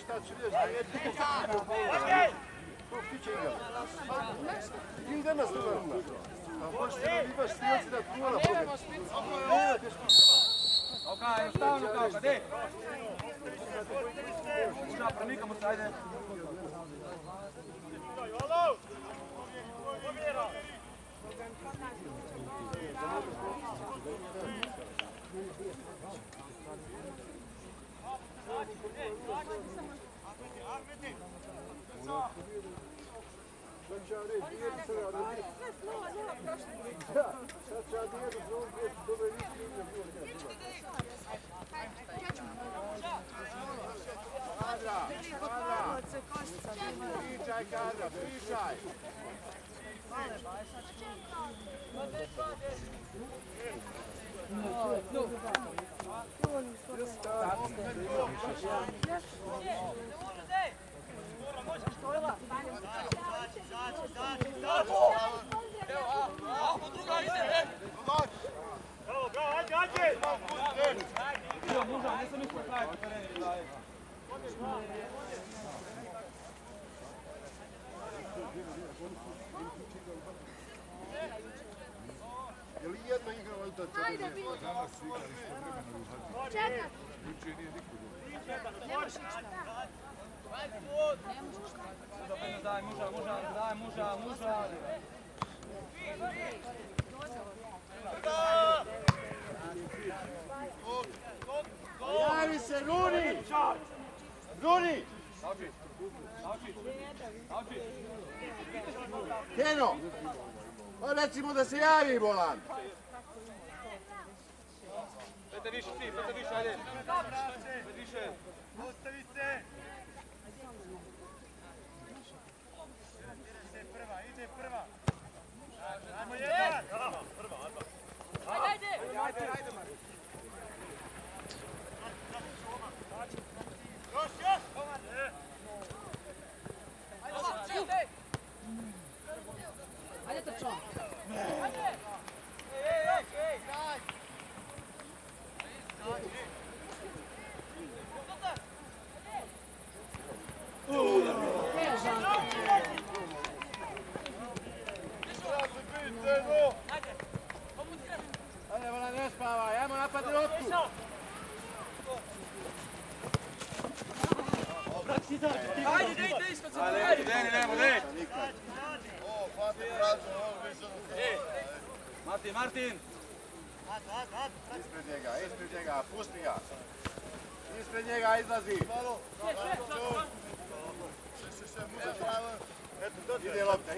šta ću reći, da je ti ko piće igra. Ide nas tu. A možete imaš slijedci da kola pogled. Ok, jednostavno kako, gdje? Muža, premikamo se, ajde. Pričaj, Kadra, pričaj! Muža, ne sam mislio kaj po terenu daje. Je li jedno igralo da će... Ajde, bilo. Danas su igrali što vremena u Hadži. Čekaj. Juče nije niko dobro. Ne možeš ništa. Ne možeš ništa. Daj muža. Javi se, Runi! Runi! Keno! Pa recimo da se javi Bolan! Pete više ti, ajde. Pete više. Ostavi se! Ide prva! Ajmo jedan! Ajde! Još! Ajde trčo. Ajde, Bolan, ne spavaj, ajmo napad loptu! Ajde, dej, iskoncentriraj. Nemo, dej. O, Fatih Brađo, ovo bi se... Martin. Ispred njega, pusti ga! Ispred njega izlazi! Ide lopta!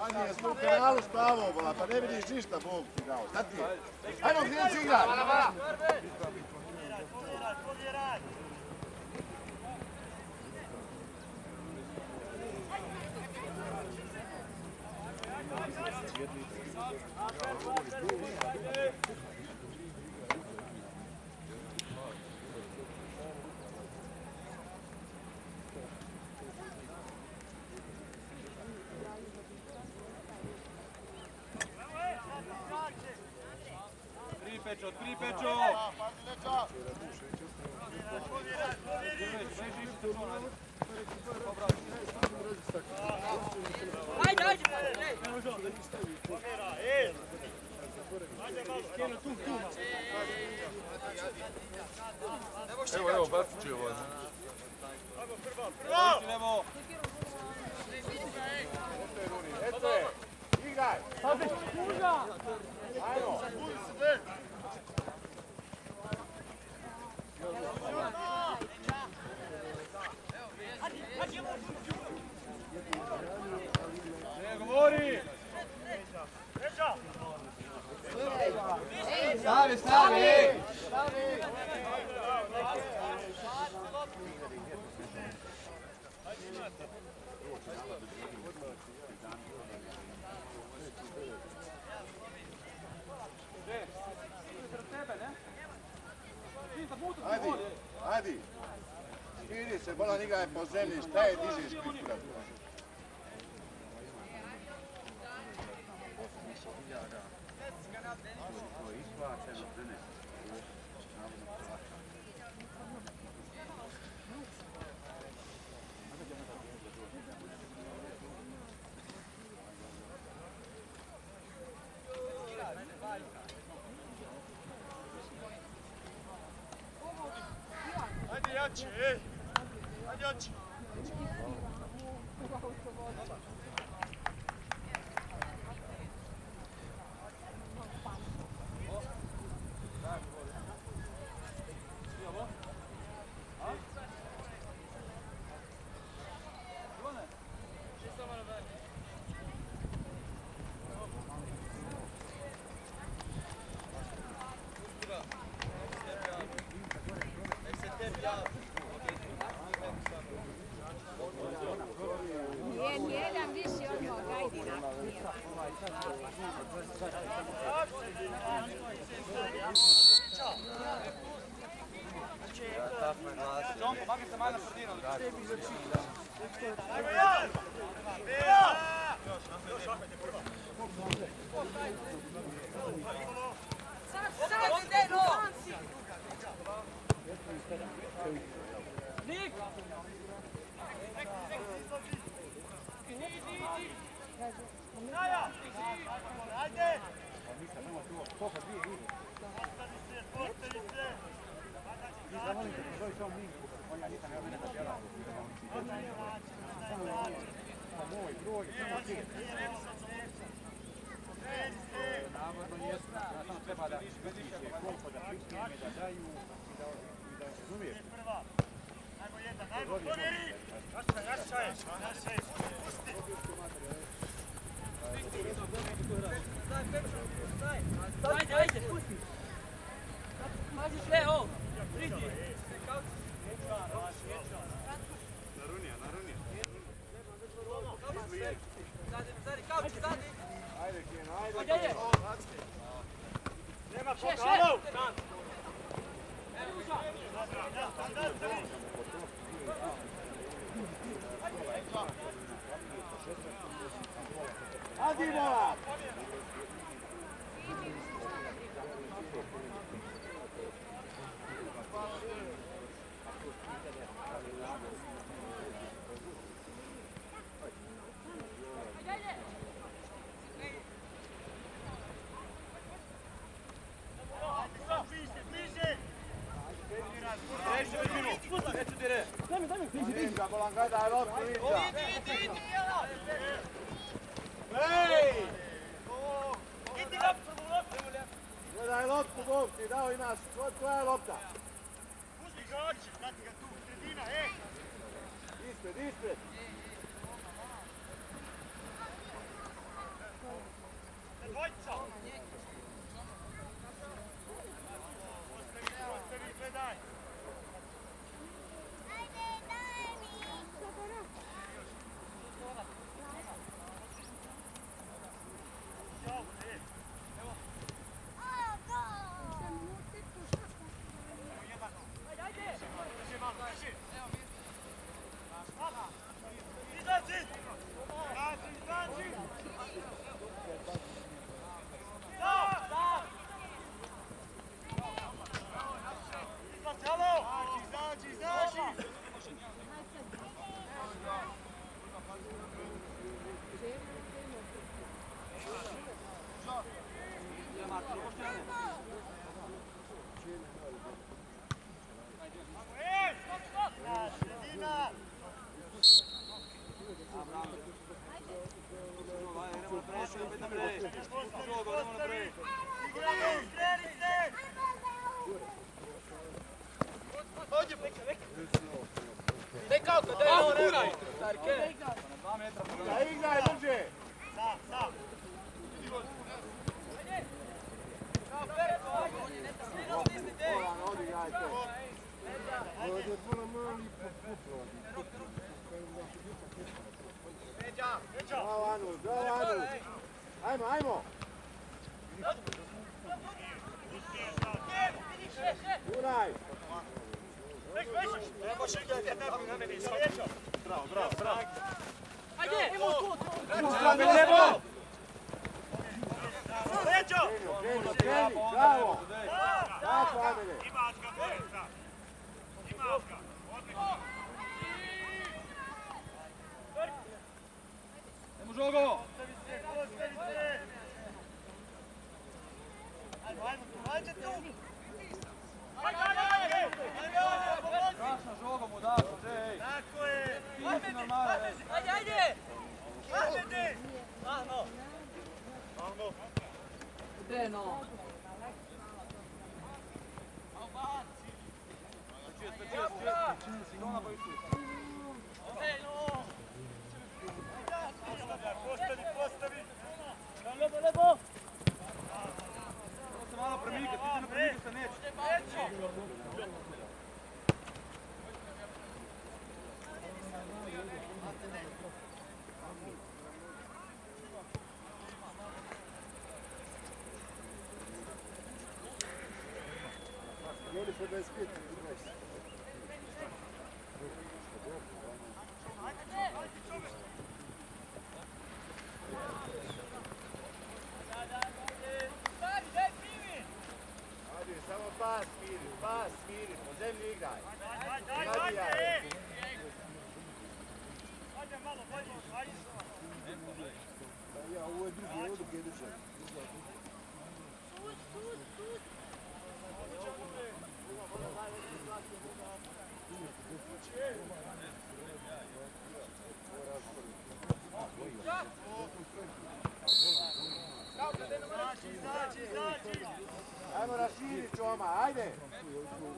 Ani je u kanalu spavao, bola, pa ne vidiš ništa, Bog ti dao. Sad ti je. Ajmo, gdje si igra? Tri pečo! Ajde! Evo, bacit će ovaj. Evo! Eto je! Igraj! Ajmo! Ne govori! Stavi! Adi! Smiri se, Bolan igra je po zemlji, šta je dižeš kriturac? Ajde jače, ajde jače. Jedan više odmah gajdi nakon. John, pomagaj se malo na sredinu. Ajmo jedan! Vera! Sad ide, no! Kraja! Ajde! Postavi se! Navodno jesu, samo treba da koliko da pripreme, da daju i da razumiješ. Prva! Ajmo jedan, ajmo, povjeri! Jašaj! Pusti! Ajde, ajde, pusti. Možeš sve, ovo. Pridi. Zadi, kauči, zadi. Ajde, Keno, ajde. Ajde, ajde. Nema Še, še. pokalov! Adi, mola! Viđa, bolan, gledaj loptu, Viđa. Hej! Gledaj loptu, momci, dao imaš, koja je lopta? Pusti ga oči, dati ga tu u sredina, ej! Ispred, ispred. Dvojca! Postavi, gledaj! Izađi! Izađi! Izađi, alo! Izađi! Ej, stop! Sredina! Postavi! Igraj! Kreni se! Nekako, da je ovo radi. Starke. Da igraj, drže! Sam! Bolan, odigrajte. Ovdje je puno mali Bravo, Anus, bravo, Anus. Ajmo, ajmo. Juraj. Bravo, bravo, bravo! Ajde, evo tu. Leđo! Kreni, bravo! Tako, Amene! Imaš ga, Borica! Imaš ga! Odlično! Ne može ovo! Postavi se! Ajmo, dođe tu! Ajde! Strašna žoga mu daš, ej! Tako je! Ti nisi normalan, ej! Ajde! Ajde! Ano! Ajmo! Gde no? Postavi! Lebo, lebo! To se malo premika, ti se ne premika se neće. Jeli po 25, 20. Ajde, samo pas smiri, po zemlji igraj. Ajde! Ajde malo, bolje, ajde! Ja, ovo je drugi oduk je držao. Izađi! Ajmo raširi čoma, ajde!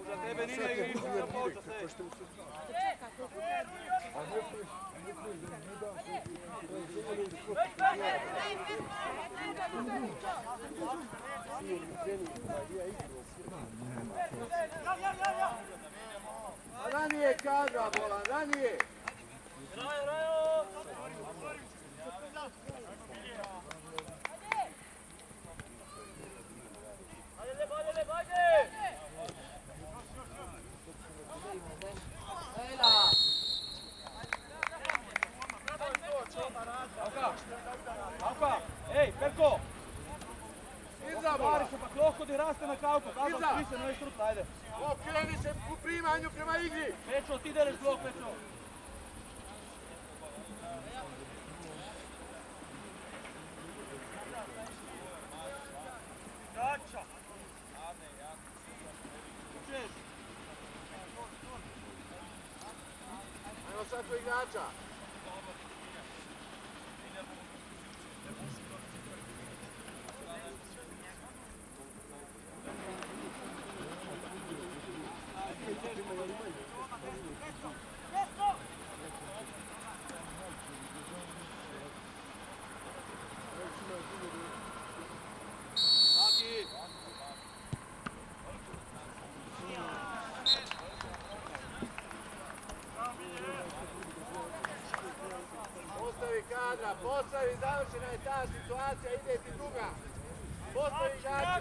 Za tebe nije igra na počas, ej! Ranije kadra, bolan, ranije! Alka, ej, Perko! Iza, Stvari bolan! se pa kloko di raste na kauku, kako Iza. ti se ne štrut, ajde. Okreni se u primanju prema igri! Pečo, ti dereš blok, Pečo. Dača! Češ, Ajmo sad po igrača! Postavi kadra, postavi, završena je ta situacija, ide ti druga. Postavi igrača.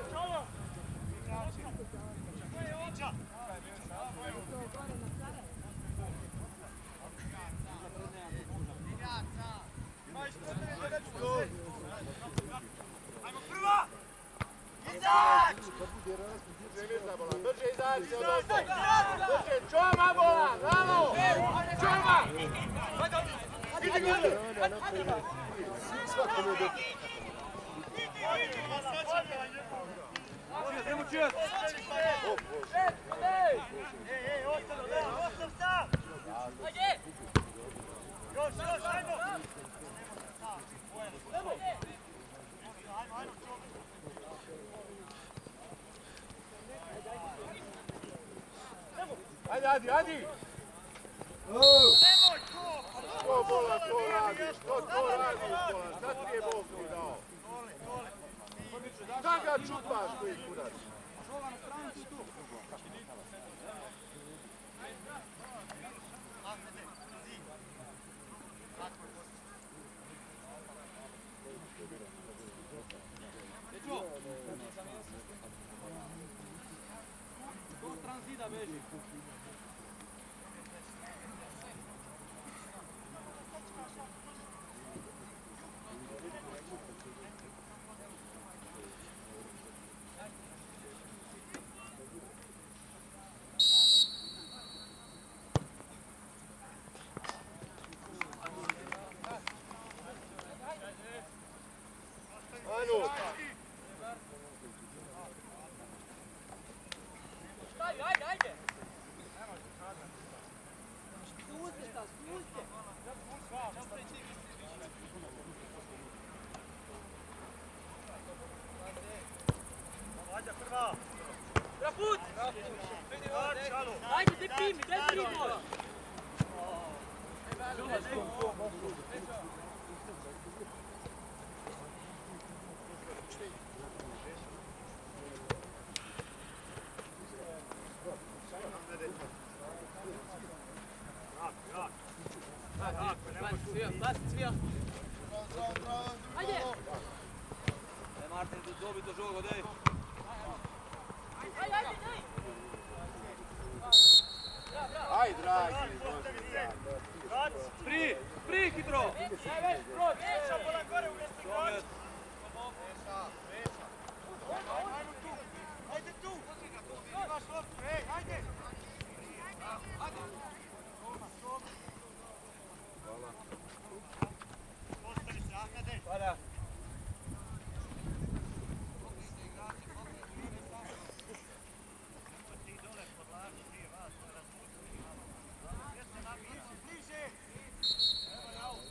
Ajmo prva! Brže izađi od ovdje. Brže, čoma bolan, bravo! Čoma! Idi gore! Svakome dok... idemo čijat. Ej, ostav sam! Još, ajmo! Ajde, Adi, Adi! Nemoj to! Što bolan, to radiš? Što to radiš, bolan? Šta ti je Bog tu dao? Šta ga čupaš, koji kurac? Žoga na stranicu tu. Pečo! Do tranzida beži. šut. Stavi, ajde, ajde! Spustite šta, spustite! Ajde, prva! Raput! Šalo! Ajde, gdje primi, gdje primi! Bacit svija! Ajde! Martin, dobi do žogo, dej. Ajde, ajde, daj! Aj, dragi. Pri, hitro! Veša, pola gore, uvesti igrač! Ajde tu! Imaš loptu, ej, ajde! Postavi se, Ahmede! Hvala. Ti dole podlaži, prije vas, ne razmuti. Jeste napisano, bliže! Evo je ovo.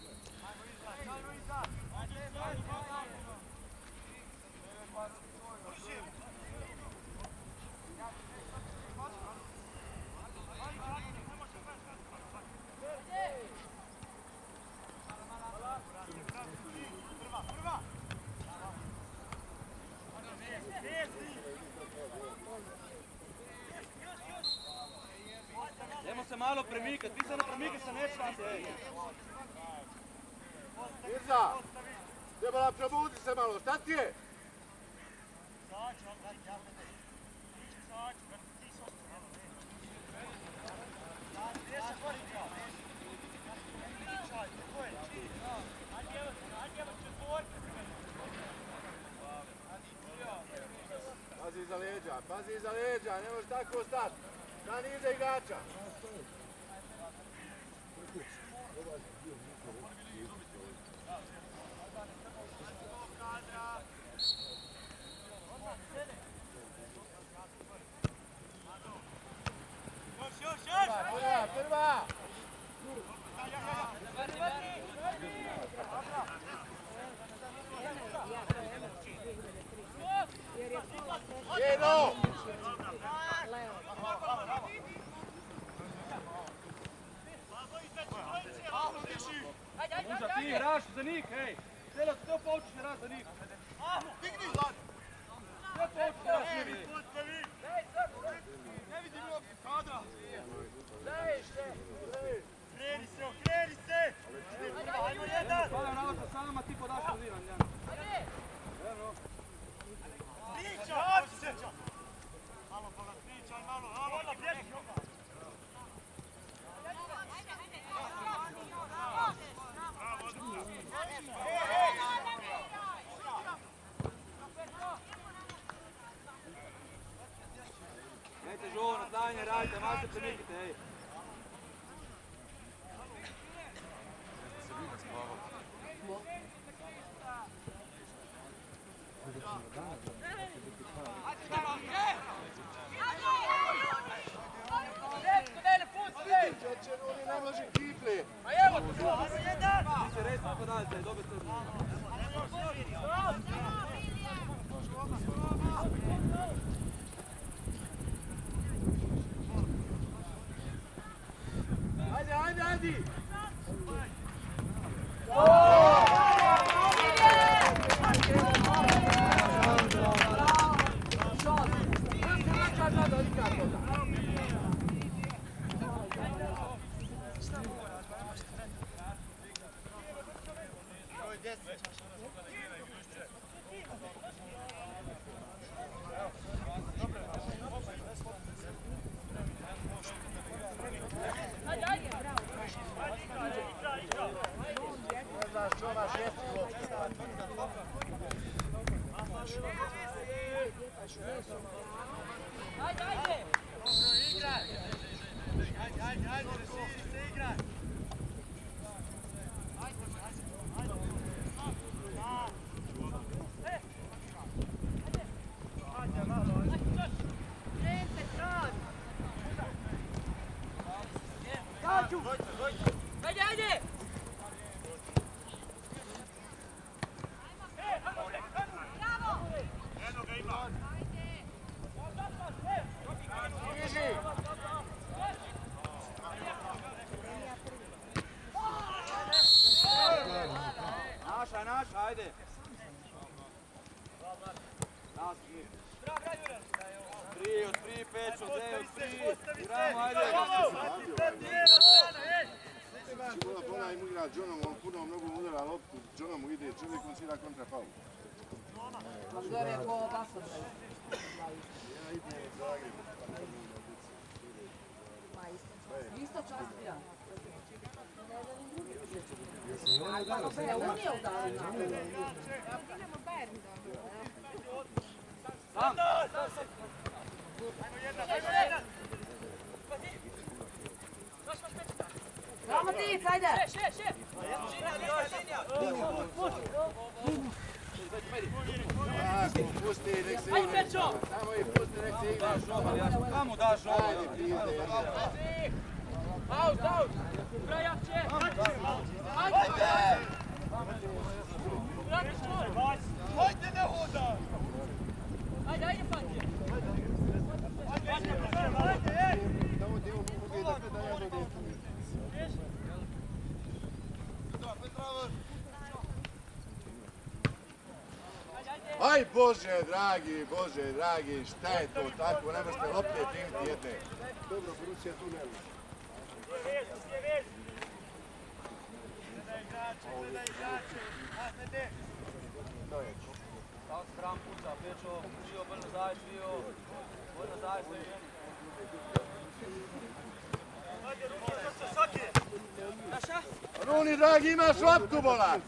Ajmo izad, ajmo izad! Prva! Idemo se malo premikati, vi se ne premikati se neće vam se. Mirza, trebala probudi se malo, šta ti je? Saču, Ahmede, Ahmede. Saču, ti si ostalo, ne. Veša, gori igrao. Pričajte, ko je? Ajde, evo četvorke. Pazi iza leđa, ne možeš tako ostati. Stani iza igrača. Još! Prva! Jedo! Muža, ti igraš za njih, hej! Cijelo to poučiš ne rad za njih. Digni! Lad! Sve poučiš ne rad za njih. Postavi! Ne vidim uopće kadra! Okreni se! Ajmo jedan! Hvala na vas sama, ti podaš pozivan, Jan. Pričaj! Malo boga, pričaj, malo! Bježi! Dajte žovo na tlanje, radite, malo se premikite, hej. Se vi naspavali. Oni ne može kifli. Vi se resno podajte, dobite se. Ajde! Tri, od tri, Pečo, dej, od tri. Igramo, ajde. Ona im igra Johnom, on puno mnogo udara loptu, Johnom mu ide čovjek, on svira kontra faul. Magdor je ko Basel. Isto čas bija. Ne, on je udario. Bravo Tic, ajde! Pusti, nek se igra. Samo ih pusti, nek se igra. Kamo daš ovo? Ajde, pijete. Out! Brajavče! Ajde! Hajde, ne hoda! Ajde, Fatje! Tamo gdje on ubije da ja dođem. Aj Bože dragi, šta je to tako, ne možete lopte primiti jedne. Dobro, Borussia tu ne može. Samo stran puca, Pečo, živo, bolj nazaj, sve ženi. Runi dragi, imaš loptu bola!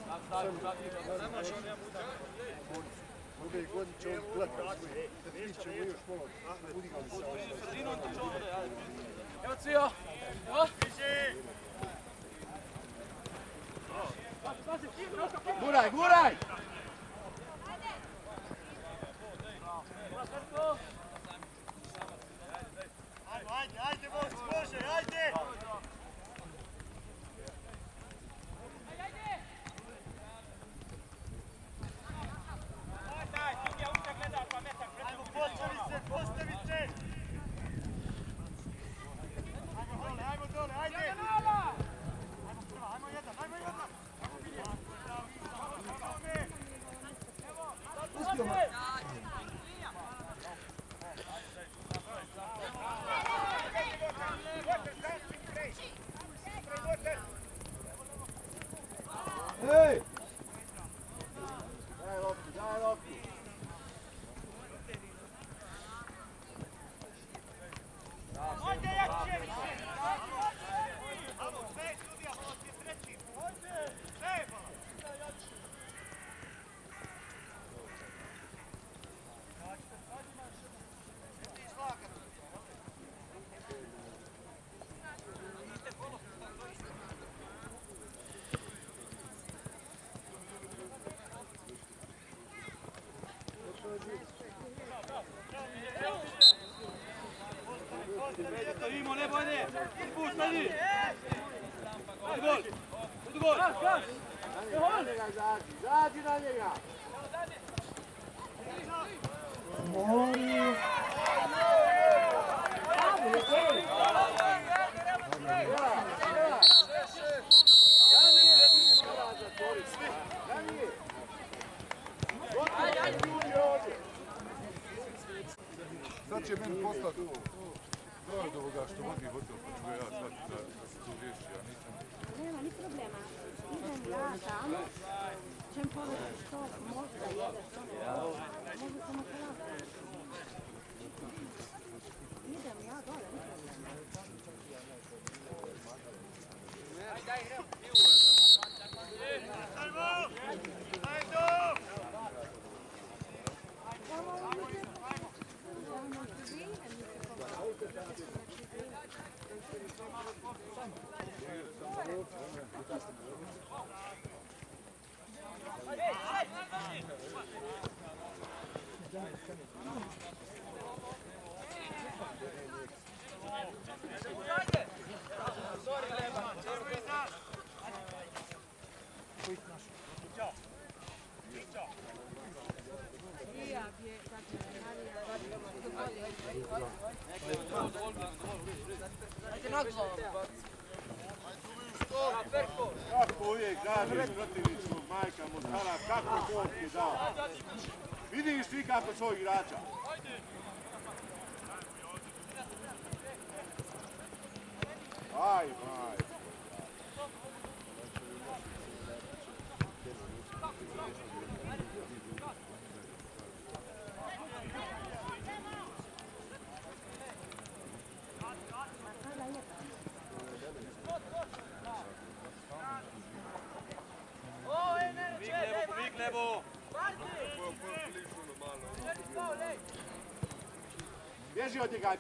Ove godine će on gledat, mi ćemo još malo udigali se. Evo Cvijo! Guraj! Ajde, može, ajde! Postavi se! Ajmo dole, ajde! Ajmo jedan! Hej! Daj loptu! Ajde, jače! Amo, sve sudija, malo ti treći! Sve, malo! Stojimo, ne bojde! Put, stani! Ajde gol! Zađi na njega! Sad će meni postati od ovoga što vodi hotel, pa ću ga ja zvati da se to riješi, ja nisam... Nema ni problema. Idem ja tamo, čem povedati što možda jedeš, mogu samo polako. Idem ja dole, ni problema. Kako uvijek kažeš protivničkog majka mu stara, kako Bog ti dao? Vidiš ti kako svojih igrača. Aj.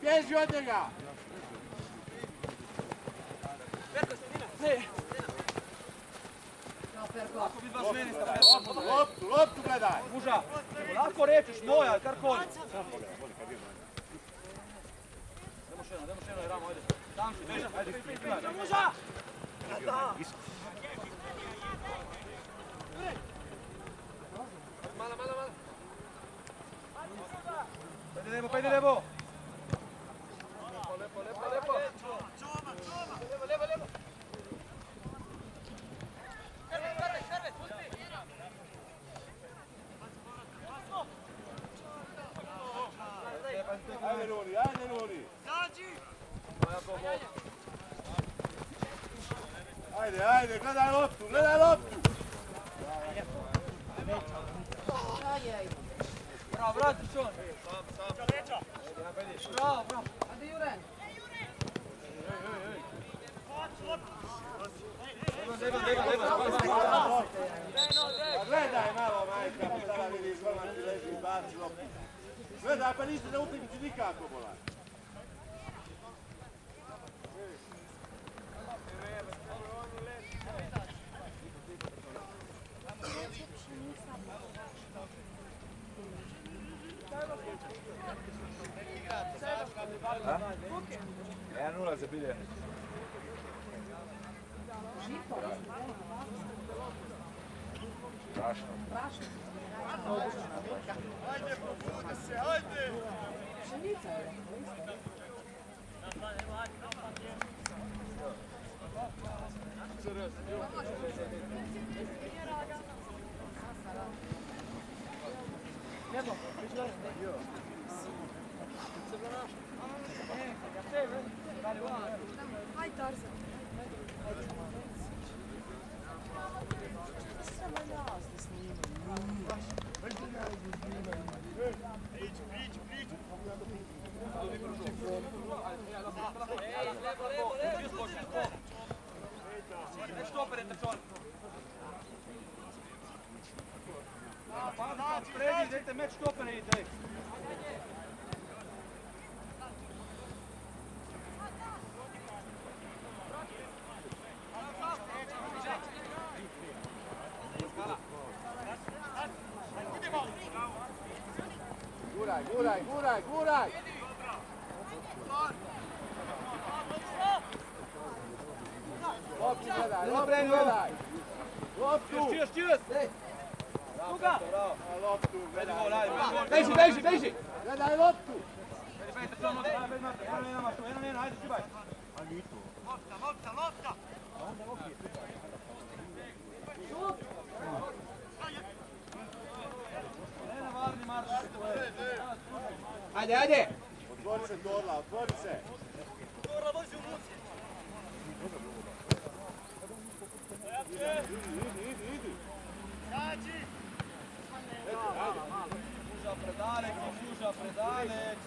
Bježi od njega! Loptu gledaj! Muža, lako rečeš moja, karkoli. Dajmo šeno, Ramo, ajde. Tam si, beži, ajde. Muža! Mala. Pajde Nebo. Lepo. Lepo. Ajde Roni! Ajde, gledaj loptu! Bravo, vrati se on. Bravo. Ajde, Juren. Gledaj malo, majka, pa tada vidiš, odmah ti leži i baci loptu. Gledaj, pa niste na utakmici nikako, bolan. Ja 0 za Biljana. Strašno. Ajde, probudi se, ajde! Pšenica je. Hai, Tarzan. Samo jasno snimam. Priđu. Spredi, dajte meč štopere i daj. Guraj! Loptu gledaj! Loptu! Cheers! Tuga! Loptu gledaj! Beži! Gledaj loptu! Ajde, šibaj! Lopta! Ajde! Otvori se Dorla, otvori se! Dorla vozi u muci! Idi! Zađi! Muža predalek!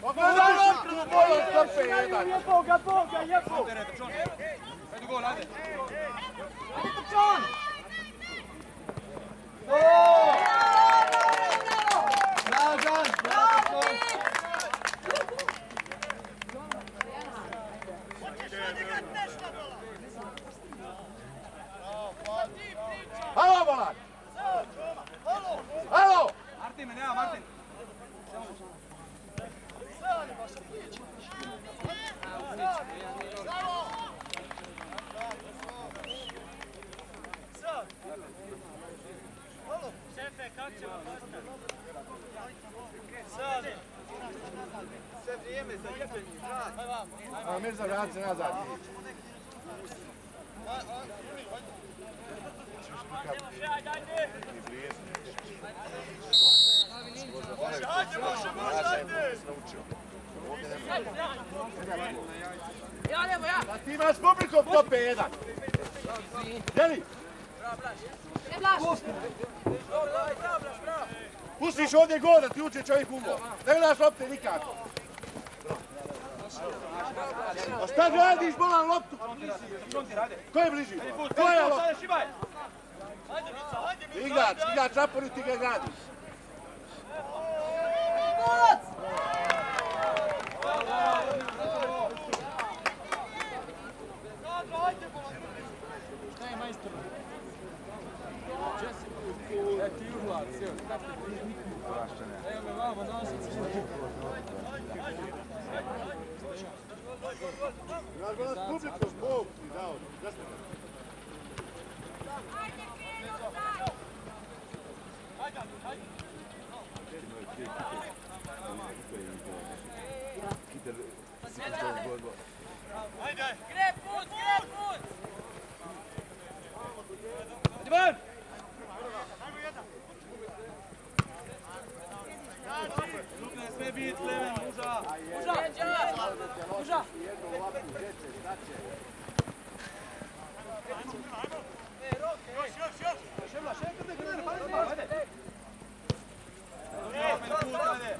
Pogledaj loptu, bolo stope jedan! Boga, lijepo! Ajde gol, ajde! Ajde Trčon! Dragan! Halo, bolan! Halo! Martin, me nema, Martin! A Mirza, vrati se nazad. A ti imaš publikom tope jedan. Jeli? Pustiš ovdje gol da ti uče čovjek u gol. Ne gledaš lopte nikako. A šta radiš, bolan loptu? Ko je bliži? Ko je lopta? Igrač, napori ti ga gradiš. Šta je majstor? Ti uglac, evo me vamo nosit. Znaš, nas publikom Bog ti dao. Gre put! Ivan! Ne sme biti, Klemen, muža! Muža! Šemla, šemka te gledaj, ajde! Ajde!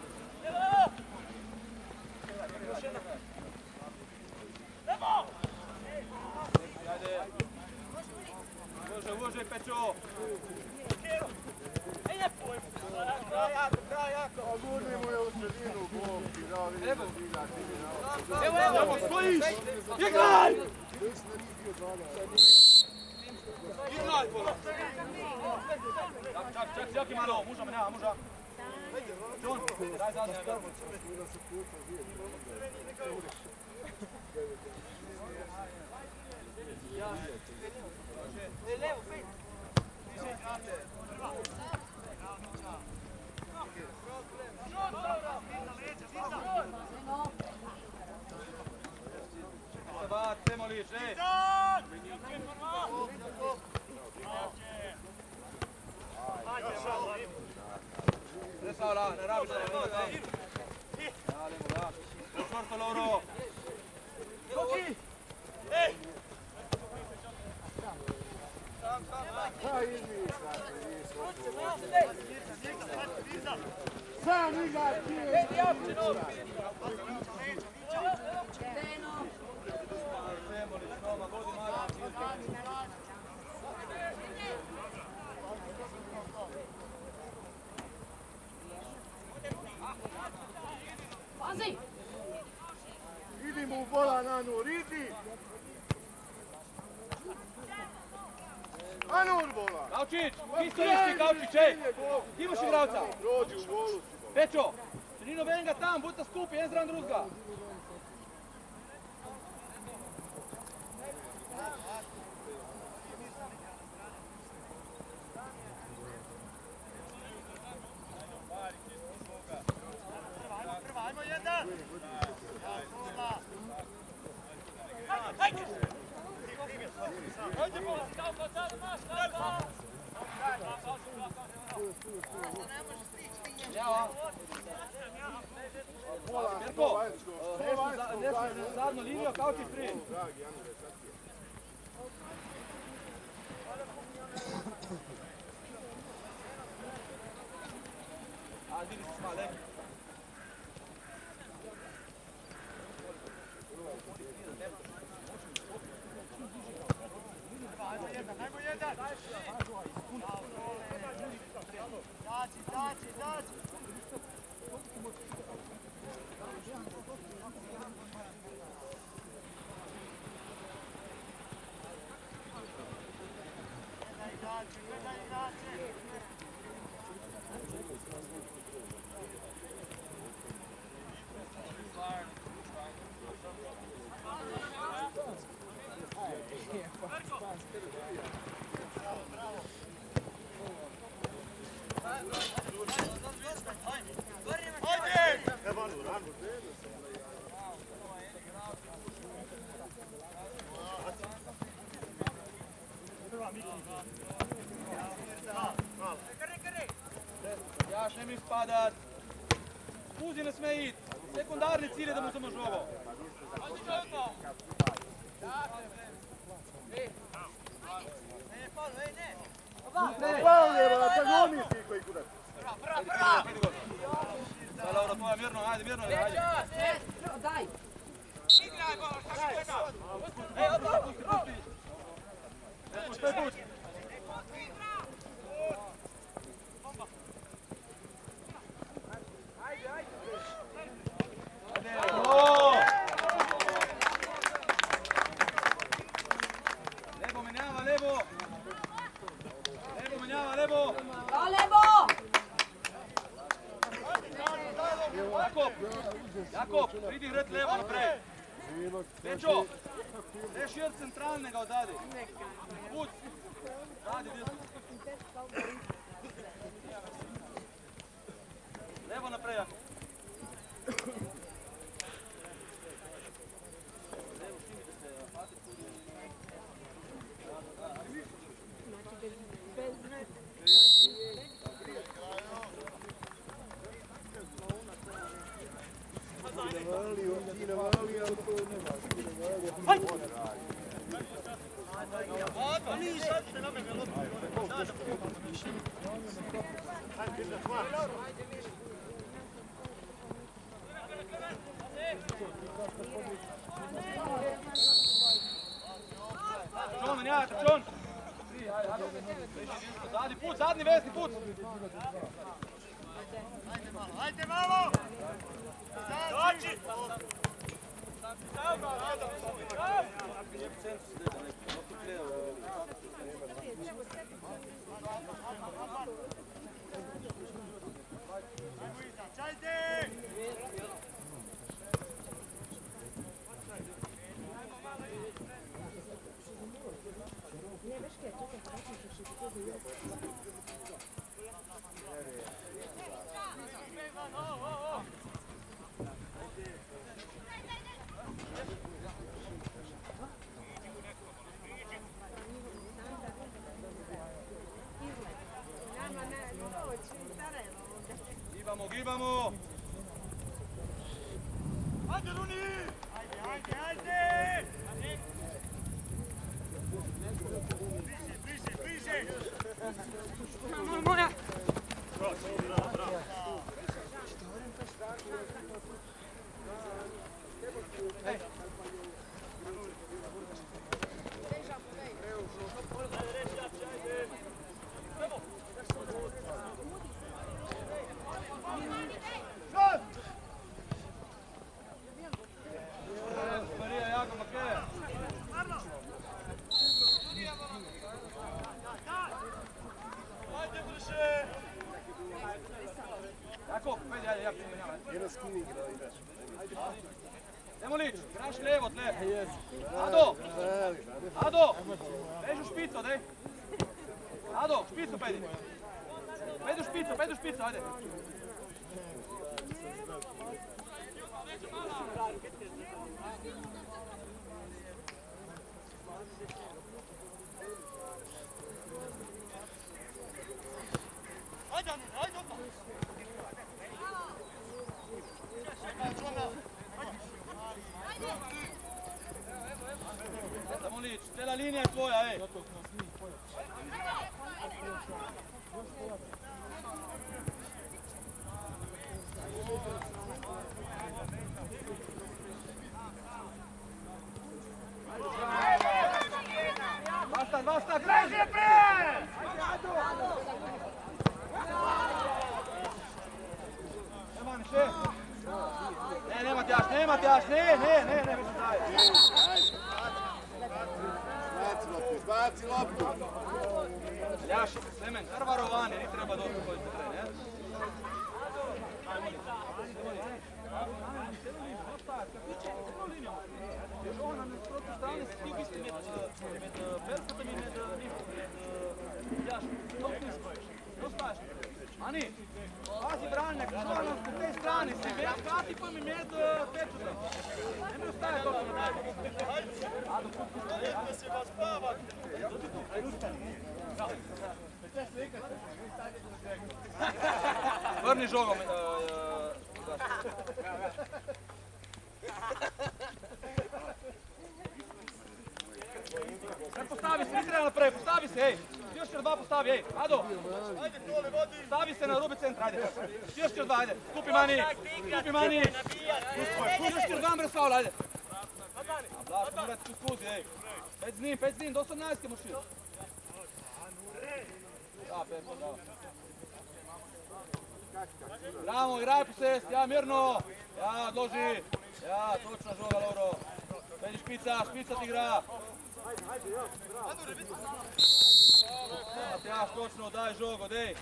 Uložaj, Pečo! A gurnimo je u sredinu, Bog ti dao, vidim da ti igraš. Evo, stojiš! Igraj! Igraj, bola! Čak, jaki malo, muža me nema, muža. John, daj zadnje. Levo, pet! Bat, Temolić, ej! Resala, ne rabiš da ne da. Dale mu da. Čvrsto, Loro! Koki! Ej! Sam igrač ti je! Temolić, Roma, vodi Mara. Pazi! Idi mu bola na nur, idi! Anur bola! Kaučić, isto isti Kaučić, ej! Imaš igralca? Prođi u golu. Pečo, Nino Venga tam, budite skupi, jedan zran druzga. Ajmo jedan! Jerko, nešto zadnju liniju, Kaučić prije. A, vidi se smale. Ajmo jedan! Daći! Nemoj spadat. Puzi ne sme ići. Sekundarni cilj je da mu uzmeš ovo. Hvala je, pa gomi ti koji kudac. Da, Laura, tvoja mirno, ajde, mirno, ajde. Daj. Pusti, pusti. Levo menjava, levo. Levo menjava, levo. Da, levo! Jakob, pridi red levo naprej. Večo, reš jer centralnega odadi. Put. Radi desno. Levo naprej, Jakob. Trčon, menjaj, trčon. Zadnji put, zadnji vesni put. Ajde malo! Dođi! Ajde! Gibamo, gibamo. Ajde, Runi! Ajde, ajde, ajde! Bliže, bliže, bliže! Moja. Bravo, bravo. Marija, Jakob, Makeja. Ajde, bliže! Jakob, ajde, ja menjavaj. Jedan skin igra, igraš. Demolić, igraš levo, tle. Ado, Ado, beži u špicu, daj. Ado, špicu pedi. Pedi u špicu, ajde. Ajde, ajde, odmah! Demolić, cijela linija je tvoja, ej. Basta, kreži pre! Nema niše. Ne, nema tjaš, ne, mislim daj. Zbaci loptu. Ljaši, Semen, Karvarovani, ni treba doći koji se tre, ne? Još ovo na nasprotnu strani si ti u isti med Belskotom i med Ljašom. To staviš. Ani, pazi branjak, što nam s te strane si, med Katipom i med Pečutom. Ne mi ostaje to što na Da se vas spava! Vrni Ani žogom. Postavi se, ne treba naprej, postavi se, ej. Još će dva postavi, ej. Ado. Stavi se na rubi centra, ajde. Još će dva, ajde. Skupi Mani. Skupi Mani. Još će dva mre faula, ajde. Blaž, morate tu skuzi, ej. Peć z njim, do 18 moš šiti. Da, Pepo, da. Bravo, igraj posest, ja mirno. Ja, odloži. Ja, točna žoga, Lovro. Pedi špica ti igra. Matjaš, točno, daj žogo, dej.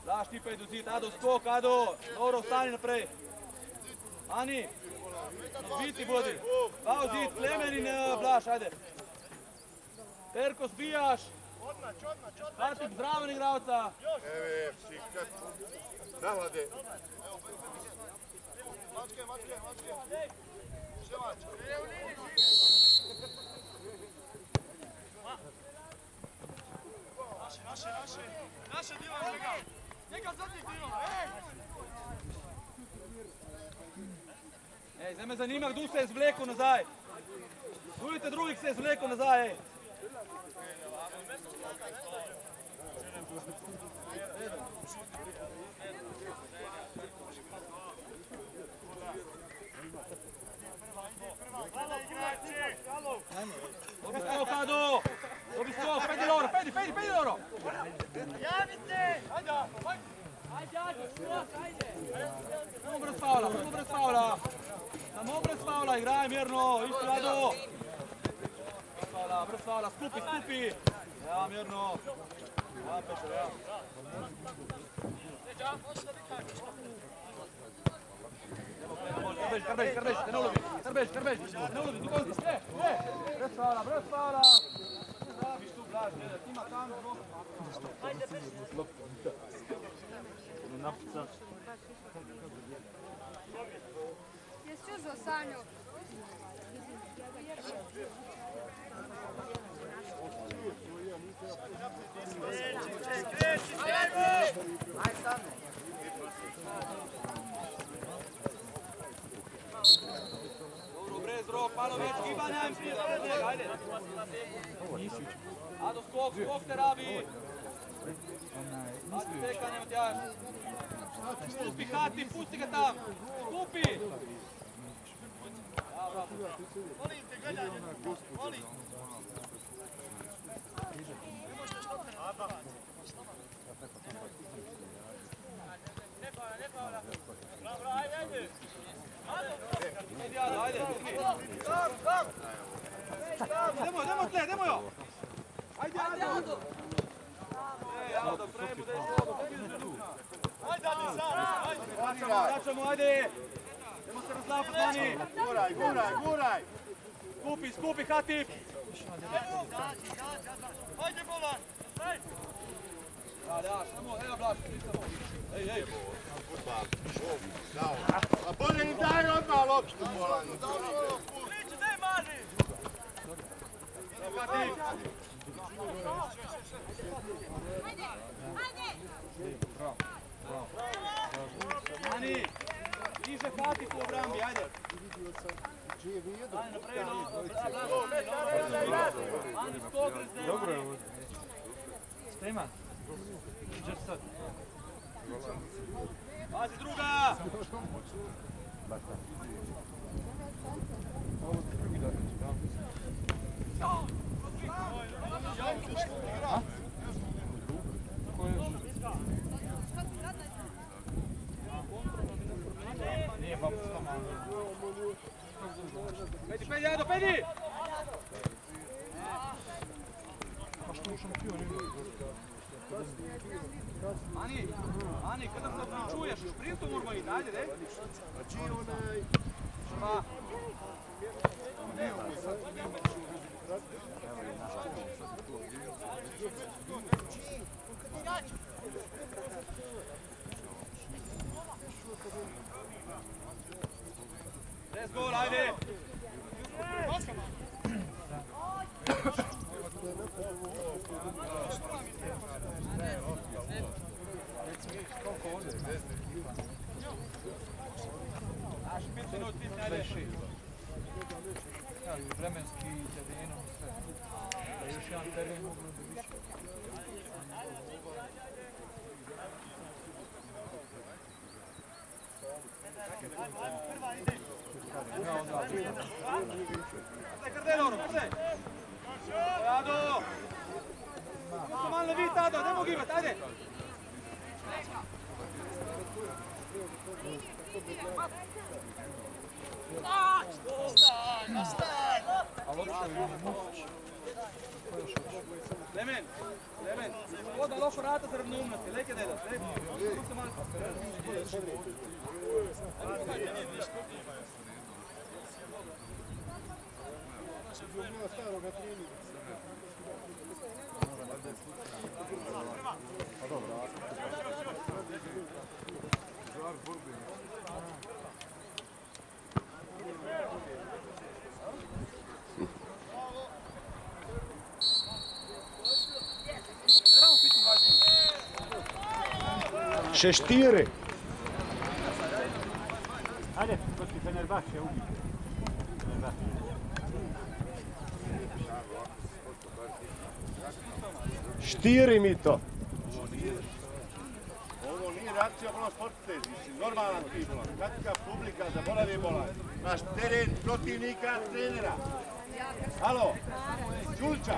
Daš ti pa idu zid, Ado, skok, Ado. Lovro, stani naprej. Ani, zbiti bodi. Bao zid, Klemenin, Blaž, ajde. Terko, zbijaš. Hatip, zraven igravca. Evo, psikat. Nahlade. Naše divan njega! Njega zadnji divan! Ej, zdaj me zanima, kdo se je zvlekel nazaj. Vidite drugih se je zvlekel nazaj, ej. Dobi skok, Ado! Dobi skok, pedi Loro, pedi Loro! Javite! Samo brez faula, igraj mirno, isto Ado! Brez faula, skupi! Ja, mirno! Ja, Pečer, ja. Karbež, ne ulovi, ne ulovi, tu konti, sve, brez faula. Viš tu Blaž, gleda, tima tam, rok. Jesi uzeo Sanju? Dobro, brez rok, malo več gibanja, ajde. Ado, skok te rabi. Hati tekanje, Matjaž. Skupi, Hati, pusti ga tam. Skupi. Molim te, gledanje! Molim! Ne paura! Dobro, ajde! Idi, Ado, ajde. Nemoj jo! Ajde, Ado! Ej, Ado, prebude, Ajde, Adi, sad! vraćamo, ajde! Nemo se razlapati, Mani! Guraj! Skupi, Hatip! Ajde, Bolan! Daj! Daš, evo Blaž, pristamo. Ej! A bolje im daj odmah loptu, Bolan. Priči, daj, Mani! Hatip! Mani! Niže Hatip u obrambi, ajde! Ajde, naprej, Mani, skok, dobro je ovo. Sprema. Pazi druga! Pedi, Ado, pedi! Ani, kada se pričuješ, u sprintu moramo i dalje, ne? Znači onaj... Pa. Let's go, ajde! Koliko ovdje? 10 ekipa. Naš 5 minut tim najljepši. Ja, i vremenski, terenom i sve. Da još jedan teren mogu da više. Cardeloro, cos'è? Tado! Tutto male lì, Tado, andiamo qui, dai! Lemen, voda loš vrata za ravnoumnosti, leke delat, Tutto male. Šeštiri. Ajde, protiv Fenerbahče ubi. Štiri mi to. Ovo nije reakcija bola sportite, normalan ti bola. Katka publika zaboravi bola. Naš teren protivnika trenera. Halo, Đulča.